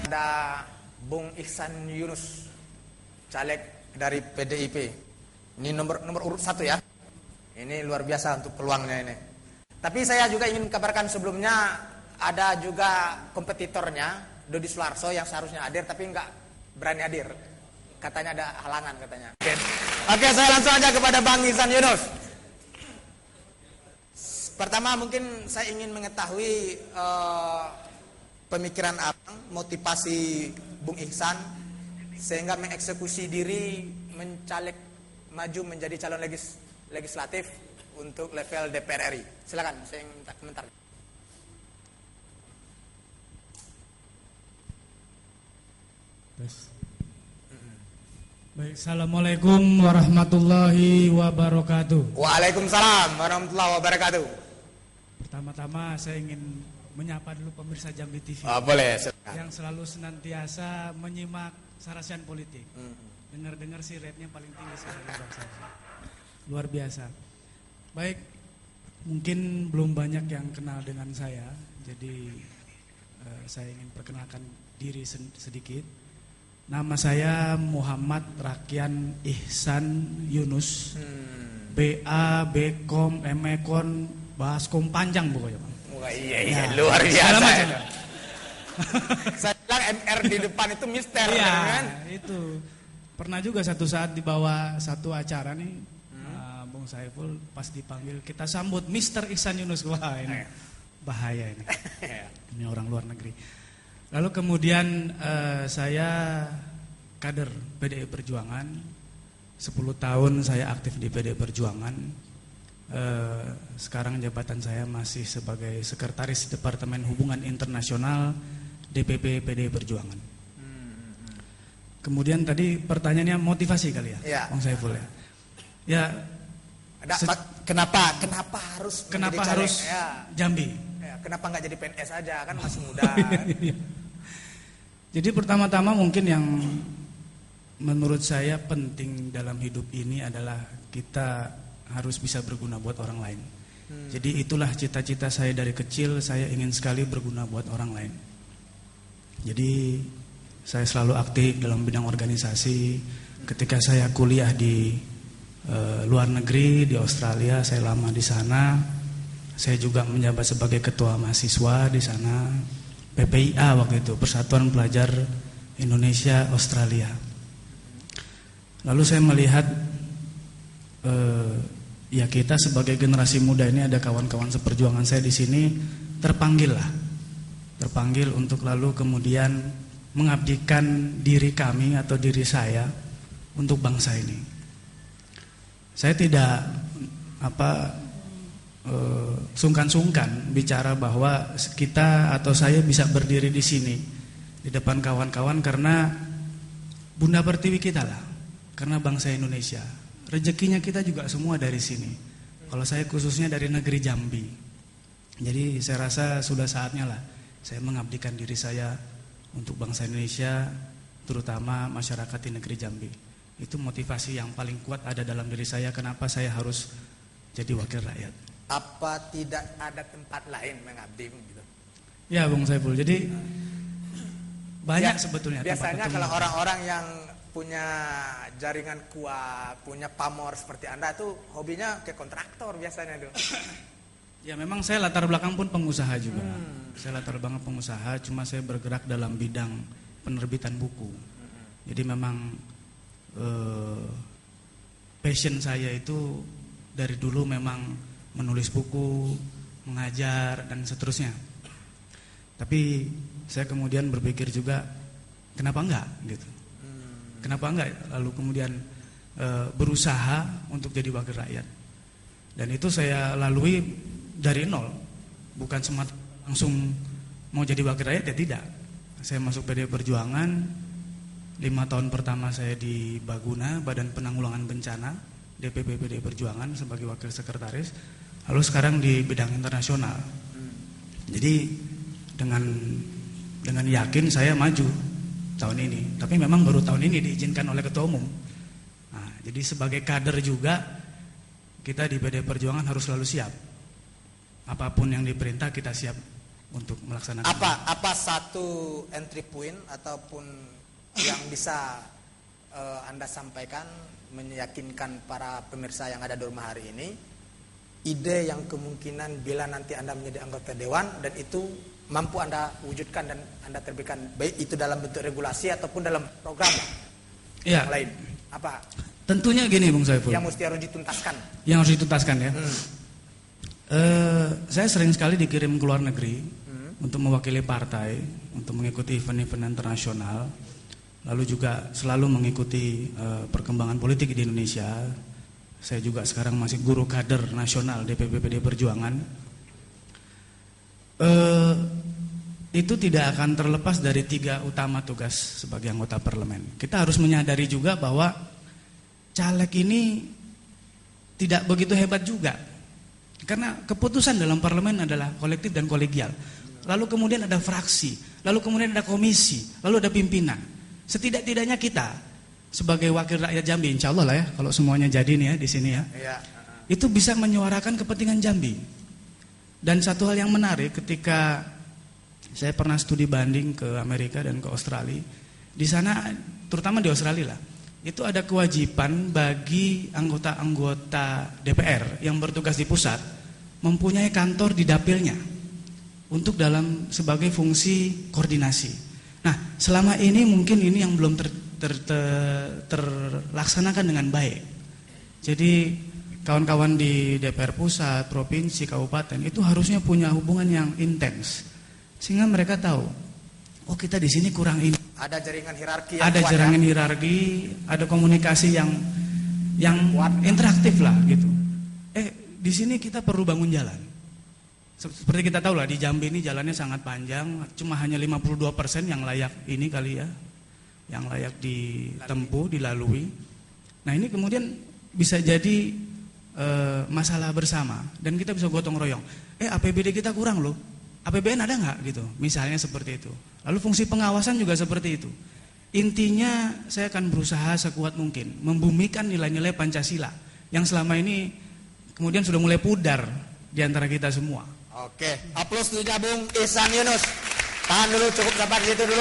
Ada Bung Ihsan Yunus, caleg dari PDIP. Ini nomor urut 1 ya. Ini luar biasa untuk peluangnya ini. Tapi saya juga ingin kabarkan sebelumnya ada juga kompetitornya, Dodi Sularso, yang seharusnya hadir tapi nggak berani hadir. Katanya ada halangan katanya. Oke, saya langsung aja kepada Bang Ihsan Yunus. Pertama mungkin saya ingin mengetahui pemikiran abang, motivasi Bung Ihsan sehingga mengeksekusi diri mencalek maju menjadi calon legislatif untuk level DPR RI. Silakan, saya minta komentar. Baik, assalamualaikum warahmatullahi wabarakatuh. Waalaikumsalam warahmatullahi wabarakatuh. Pertama-tama saya ingin menyapa dulu pemirsa Jambi TV. Boleh, silakan. Yang selalu senantiasa menyimak sarasian politik. Dengar-dengar sih rate-nya paling tinggi sekali bangsa. Luar biasa. Baik, mungkin belum banyak yang kenal dengan saya, jadi saya ingin perkenalkan diri sedikit. Nama saya Muhammad Rakian Ihsan Yunus. BA, BKom, MEKon, Baskom panjang pokoknya, Bang. Wah, iya, luar biasa. Saya bilang MR di depan itu mister, iya, kan? Itu. Pernah juga satu saat dibawa satu acara nih, Bung Saiful pas dipanggil kita sambut Mr. Ihsan Yunus. Wah, ini bahaya ini. Ini orang luar negeri. Lalu kemudian saya kader PDI Perjuangan. 10 tahun saya aktif di PDI Perjuangan. Sekarang jabatan saya masih sebagai Sekretaris Departemen Hubungan Internasional DPP PDI Perjuangan. Kemudian tadi pertanyaannya motivasi kali ya, Bang Saiful ya. Ya. Kenapa harus Jambi? Ya, kenapa nggak jadi PNS aja, kan masih muda. Jadi pertama-tama mungkin yang menurut saya penting dalam hidup ini adalah kita harus bisa berguna buat orang lain. Jadi itulah cita-cita saya dari kecil, saya ingin sekali berguna buat orang lain. Jadi saya selalu aktif dalam bidang organisasi. Ketika saya kuliah di luar negeri, di Australia, saya lama di sana. Saya juga menjabat sebagai ketua mahasiswa di sana. PPIA waktu itu, Persatuan Pelajar Indonesia Australia. Lalu saya melihat ya kita sebagai generasi muda ini, ada kawan-kawan seperjuangan saya di sini terpanggil untuk lalu kemudian mengabdikan diri kami atau diri saya untuk bangsa ini. Saya tidak sungkan-sungkan bicara bahwa kita atau saya bisa berdiri di sini di depan kawan-kawan karena Bunda Pertiwi kita lah, karena bangsa Indonesia. Rezekinya kita juga semua dari sini. Kalau saya khususnya dari negeri Jambi. Jadi saya rasa sudah saatnya lah saya mengabdikan diri saya untuk bangsa Indonesia, terutama masyarakat di negeri Jambi. Itu motivasi yang paling kuat ada dalam diri saya, kenapa saya harus jadi wakil rakyat. Apa tidak ada tempat lain mengabdi gitu? Ya, Bung Saiful. Jadi banyak sebetulnya. Biasanya kalau orang-orang yang punya jaringan kuat, punya pamor seperti Anda itu hobinya ke kontraktor biasanya tuh. Ya, memang saya latar belakang pun pengusaha juga. Saya latar belakang pengusaha, cuma saya bergerak dalam bidang penerbitan buku. Jadi memang passion saya itu dari dulu memang menulis buku, mengajar, dan seterusnya. Tapi saya kemudian berpikir juga, kenapa enggak gitu? Kenapa enggak lalu kemudian berusaha untuk jadi wakil rakyat? Dan itu saya lalui dari nol, bukan semata langsung mau jadi wakil rakyat, ya tidak. Saya masuk PDI Perjuangan, 5 tahun pertama saya di Baguna, Badan Penanggulangan Bencana, DPP PDI Perjuangan sebagai wakil sekretaris. Lalu sekarang di bidang internasional. Jadi dengan yakin saya maju tahun ini. Tapi memang baru tahun ini diizinkan oleh Ketua Umum. Nah, jadi sebagai kader juga kita di PDI Perjuangan harus selalu siap. Apapun yang diperintah kita siap untuk melaksanakan. Apa satu entry point ataupun yang bisa Anda sampaikan meyakinkan para pemirsa yang ada di rumah hari ini, ide yang kemungkinan bila nanti Anda menjadi anggota dewan dan itu mampu Anda wujudkan dan Anda terbitkan, baik itu dalam bentuk regulasi ataupun dalam program yang lain. Apa? Tentunya gini Bung Saiful. Yang harus dituntaskan. Yang harus dituntaskan ya. Saya sering sekali dikirim ke luar negeri untuk mewakili partai, untuk mengikuti event-event internasional, lalu juga selalu mengikuti perkembangan politik di Indonesia. Saya juga sekarang masih guru kader nasional DPP PD Perjuangan. Itu tidak akan terlepas dari 3 utama tugas sebagai anggota parlemen. Kita harus menyadari juga bahwa caleg ini tidak begitu hebat juga. Karena keputusan dalam parlemen adalah kolektif dan kolegial. Lalu kemudian ada fraksi, lalu kemudian ada komisi, lalu ada pimpinan. Setidak-tidaknya kita sebagai wakil rakyat Jambi, insya Allah lah ya, kalau semuanya jadi nih ya di sini ya, itu bisa menyuarakan kepentingan Jambi. Dan satu hal yang menarik, ketika saya pernah studi banding ke Amerika dan ke Australia, di sana terutama di Australia lah, itu ada kewajiban bagi anggota-anggota DPR yang bertugas di pusat mempunyai kantor di dapilnya untuk sebagai fungsi koordinasi. Nah, selama ini mungkin ini yang belum terlaksanakan dengan baik. Jadi kawan-kawan di DPR pusat, provinsi, kabupaten itu harusnya punya hubungan yang intens sehingga mereka tahu, oh kita di sini kurang ini. Ada jaringan hierarki. Ada jaringan hierarki, ada komunikasi yang interaktif lah gitu. Di sini kita perlu bangun jalan. Seperti kita tahu lah di Jambi ini jalannya sangat panjang, cuma hanya 52% yang layak ini kali ya, yang layak ditempuh, dilalui. Nah ini kemudian bisa jadi masalah bersama dan kita bisa gotong royong. APBD kita kurang loh. APBN ada nggak gitu, misalnya seperti itu. Lalu fungsi pengawasan juga seperti itu. Intinya saya akan berusaha sekuat mungkin membumikan nilai-nilai Pancasila yang selama ini kemudian sudah mulai pudar di antara kita semua. Oke, aplaus dulu Bung Ihsan Yunus. Tahan dulu, cukup sampai di situ dulu.